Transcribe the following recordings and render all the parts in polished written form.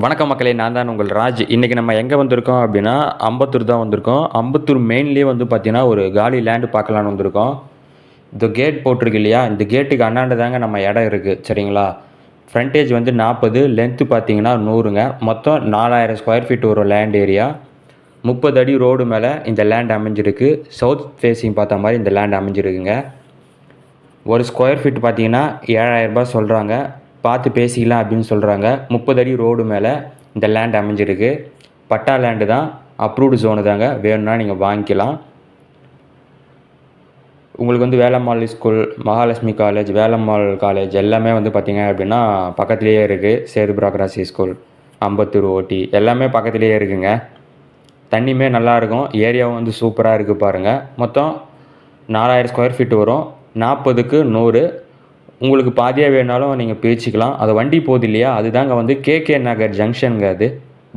வணக்கம் மக்களே, நான் தான் உங்கள் ராஜ். இன்றைக்கி நம்ம எங்கே வந்திருக்கோம் அப்படின்னா, அம்பத்தூர் தான் வந்திருக்கோம். அம்பத்தூர் மெயின்லேயே வந்து பார்த்தீங்கன்னா, ஒரு காலி லேண்டு பார்க்கலான்னு வந்திருக்கோம். இந்த கேட் போட்டிருக்கு இல்லையா, இந்த கேட்டுக்கு அண்ணாண்ட தாங்க நம்ம இடம் இருக்குது. சரிங்களா? ஃப்ரண்டேஜ் வந்து 40, லென்த்து பார்த்தீங்கன்னா 100ங்க. மொத்தம் 4000 ஸ்கொயர் ஃபீட் வரும் லேண்ட் ஏரியா. 30 அடி ரோடு மேலே இந்த லேண்ட் அமைஞ்சிருக்கு. சவுத் ஃபேஸிங் பார்த்த மாதிரி இந்த லேண்ட் அமைஞ்சிருக்குங்க. ஒரு ஸ்கொயர் ஃபீட் பார்த்தீங்கன்னா 7000 ரூபாய் சொல்கிறாங்க. பார்த்து பேசிக்கலாம் அப்படின்னு சொல்கிறாங்க. 30 அடி ரோடு மேலே இந்த லேண்ட் அமைஞ்சிருக்கு. பட்டா லேண்டு தான், அப்ரூவ்டு ஜோனு தாங்க. வேணும்னா நீங்கள் வாங்கிக்கலாம். உங்களுக்கு வந்து Velammal school, Mahalakshmi college, Velammal college எல்லாமே வந்து பார்த்திங்க அப்படின்னா பக்கத்துலேயே இருக்குது. சேது பிராக்ராசி ஸ்கூல், அம்பத்தூர் ஓட்டி எல்லாமே பக்கத்துலேயே இருக்குங்க. தண்ணியுமே நல்லாயிருக்கும். ஏரியாவும் வந்து சூப்பராக இருக்குது பாருங்கள். மொத்தம் 4000 ஸ்கொயர் ஃபீட் வரும். 40க்கு 100. உங்களுக்கு பாதியாக வேணாலும் நீங்கள் பிரிச்சுக்கலாம். அது வண்டி போகுது இல்லையா, அதுதாங்க வந்து கேகே நகர் ஜங்ஷனுங்க. அது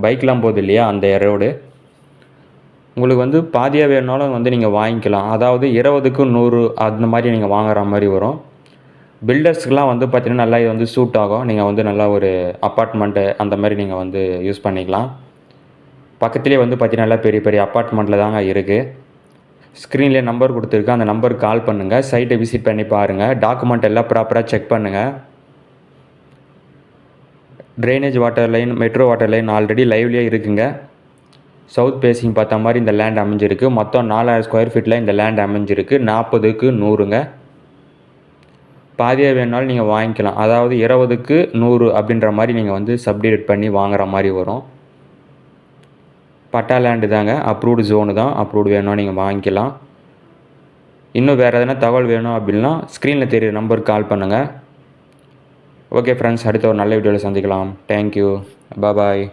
பைக்லாம் போகுது இல்லையா, அந்த ரோடு. உங்களுக்கு வந்து பாதியாக வேணுனாலும் வந்து நீங்கள் வாங்கிக்கலாம். அதாவது 20க்கு 100 அந்த மாதிரி நீங்கள் வாங்குற மாதிரி வரும். பில்டர்ஸ்க்கெலாம் வந்து பார்த்திங்கன்னா நல்லா இது வந்து சூட் ஆகும். நீங்கள் வந்து நல்லா ஒரு அப்பார்ட்மெண்ட்டு அந்த மாதிரி நீங்கள் வந்து யூஸ் பண்ணிக்கலாம். பக்கத்துலேயே வந்து பார்த்திங்கன்னா நல்லா பெரிய பெரிய அப்பார்ட்மெண்ட்டில் தாங்க இருக்குது. ஸ்க்ரீன்லேயே நம்பர் கொடுத்துருக்கேன். அந்த நம்பருக்கு கால் பண்ணுங்கள். சைட்டை விசிட் பண்ணி பாருங்கள். டாக்குமெண்ட் எல்லாம் ப்ராப்பராக செக் பண்ணுங்கள். Drainage water line, metro water line already லைவ்லேயே இருக்குங்க. சவுத் ஃபேஸிங் பார்த்த மாதிரி இந்த லேண்ட் அமைஞ்சிருக்கு. மொத்தம் 4000 ஸ்கொயர் ஃபீட்டில் இந்த லேண்ட் அமைஞ்சிருக்கு. 40க்கு 100ங்க. பாதியாக வேணுனாலும் நீங்கள் வாங்கிக்கலாம். அதாவது 20க்கு 100 அப்படின்ற மாதிரி நீங்கள் வந்து சப்டிவைட் பண்ணி வாங்குற மாதிரி வரும். பட்டா லேண்டு தாங்க, அப்ரூவ்டு ஜோனு தான். அப்ரூவ்டு வேணும்னா நீங்கள் வாங்கிக்கலாம். இன்னும் வேறு எதனா தகவல் வேணும் அப்படின்னா ஸ்க்ரீனில் தெரியுற நம்பருக்கு கால் பண்ணுங்கள். ஓகே ஃப்ரெண்ட்ஸ், அடுத்த ஒரு நல்ல வீடியோவில் சந்திக்கலாம். தேங்க்யூ, பாய்.